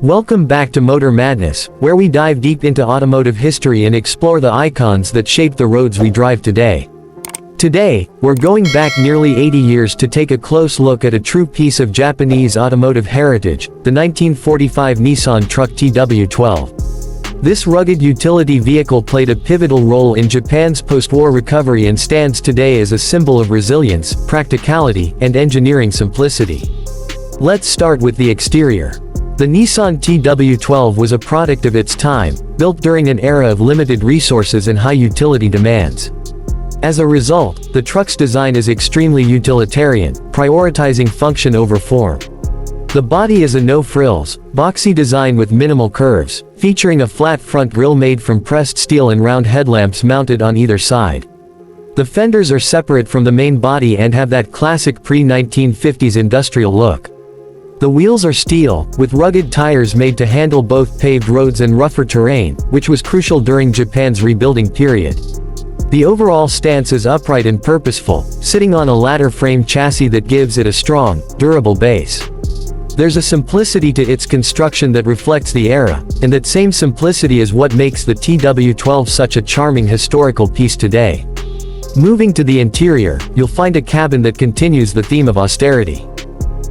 Welcome back to Motor Madness, where we dive deep into automotive history and explore the icons that shape the roads we drive today. Today, we're going back nearly 80 years to take a close look at a true piece of Japanese automotive heritage, the 1945 Nissan truck TW12. This rugged utility vehicle played a pivotal role in Japan's post-war recovery and stands today as a symbol of resilience, practicality, and engineering simplicity. Let's start with the exterior. The Nissan TW12 was a product of its time, built during an era of limited resources and high utility demands. As a result, the truck's design is extremely utilitarian, prioritizing function over form. The body is a no-frills, boxy design with minimal curves, featuring a flat front grille made from pressed steel and round headlamps mounted on either side. The fenders are separate from the main body and have that classic pre-1950s industrial look. The wheels are steel, with rugged tires made to handle both paved roads and rougher terrain, which was crucial during Japan's rebuilding period. The overall stance is upright and purposeful, sitting on a ladder frame chassis that gives it a strong, durable base. There's a simplicity to its construction that reflects the era, and that same simplicity is what makes the TW12 such a charming historical piece today. Moving to the interior, you'll find a cabin that continues the theme of austerity.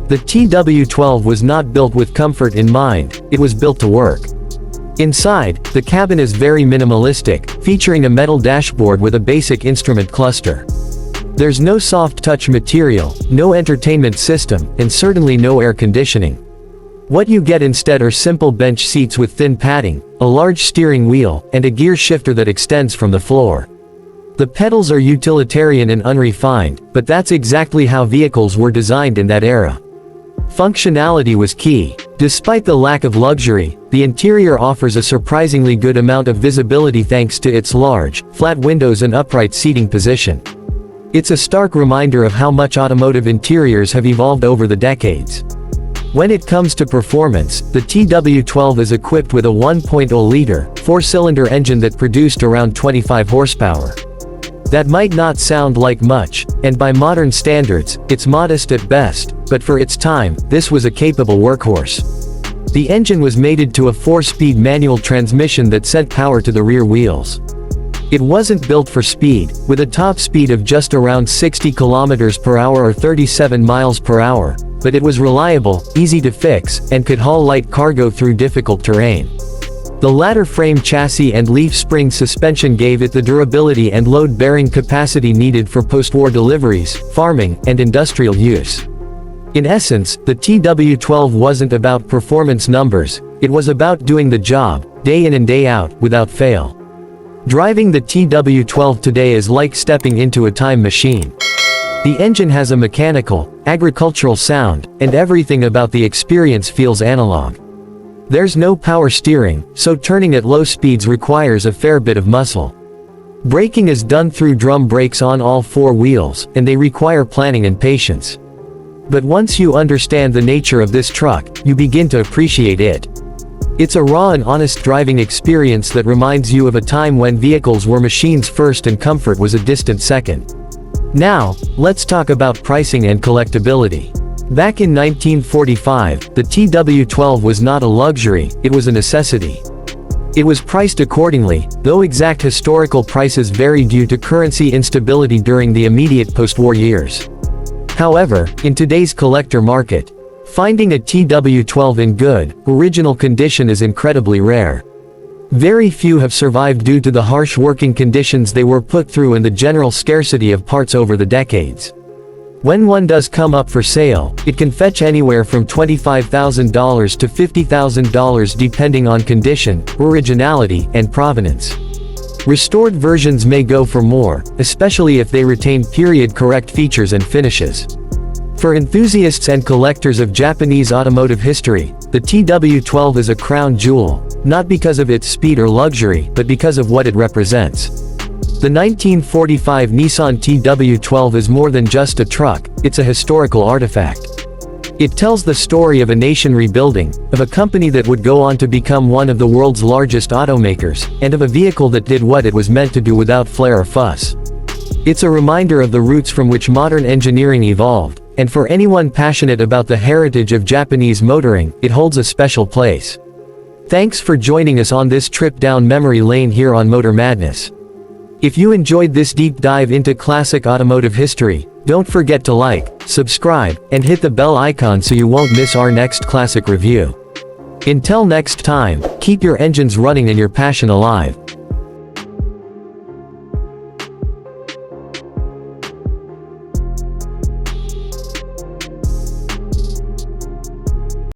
The TW12 was not built with comfort in mind, it was built to work. Inside, the cabin is very minimalistic, featuring a metal dashboard with a basic instrument cluster. There's no soft touch material, no entertainment system, and certainly no air conditioning. What you get instead are simple bench seats with thin padding, a large steering wheel, and a gear shifter that extends from the floor. The pedals are utilitarian and unrefined, but that's exactly how vehicles were designed in that era. Functionality was key. Despite the lack of luxury, the interior offers a surprisingly good amount of visibility thanks to its large, flat windows and upright seating position. It's a stark reminder of how much automotive interiors have evolved over the decades. When it comes to performance, the TW12 is equipped with a 1.0-liter, four-cylinder engine that produced around 25 horsepower. That might not sound like much, and by modern standards, it's modest at best, but for its time, this was a capable workhorse. The engine was mated to a 4-speed manual transmission that sent power to the rear wheels. It wasn't built for speed, with a top speed of just around 60 km per hour or 37 miles per hour, but it was reliable, easy to fix, and could haul light cargo through difficult terrain. The ladder frame chassis and leaf spring suspension gave it the durability and load-bearing capacity needed for post-war deliveries, farming, and industrial use. In essence, the TW12 wasn't about performance numbers, it was about doing the job, day in and day out, without fail. Driving the TW12 today is like stepping into a time machine. The engine has a mechanical, agricultural sound, and everything about the experience feels analog. There's no power steering, so turning at low speeds requires a fair bit of muscle. Braking is done through drum brakes on all four wheels, and they require planning and patience. But once you understand the nature of this truck, you begin to appreciate it. It's a raw and honest driving experience that reminds you of a time when vehicles were machines first and comfort was a distant second. Now, let's talk about pricing and collectability. Back in 1945, the TW12 was not a luxury, it was a necessity. It was priced accordingly, though exact historical prices vary due to currency instability during the immediate post-war years. However, in today's collector market, finding a TW12 in good, original condition is incredibly rare. Very few have survived due to the harsh working conditions they were put through and the general scarcity of parts over the decades. When one does come up for sale, it can fetch anywhere from $25,000 to $50,000 depending on condition, originality, and provenance. Restored versions may go for more, especially if they retain period-correct features and finishes. For enthusiasts and collectors of Japanese automotive history, the TW12 is a crown jewel, not because of its speed or luxury, but because of what it represents. The 1945 Nissan TW12 is more than just a truck, it's a historical artifact. It tells the story of a nation rebuilding, of a company that would go on to become one of the world's largest automakers, and of a vehicle that did what it was meant to do without flair or fuss. It's a reminder of the roots from which modern engineering evolved, and for anyone passionate about the heritage of Japanese motoring, it holds a special place. Thanks for joining us on this trip down memory lane here on Motor Madness. If you enjoyed this deep dive into classic automotive history, don't forget to like, subscribe, and hit the bell icon so you won't miss our next classic review. Until next time, keep your engines running and your passion alive.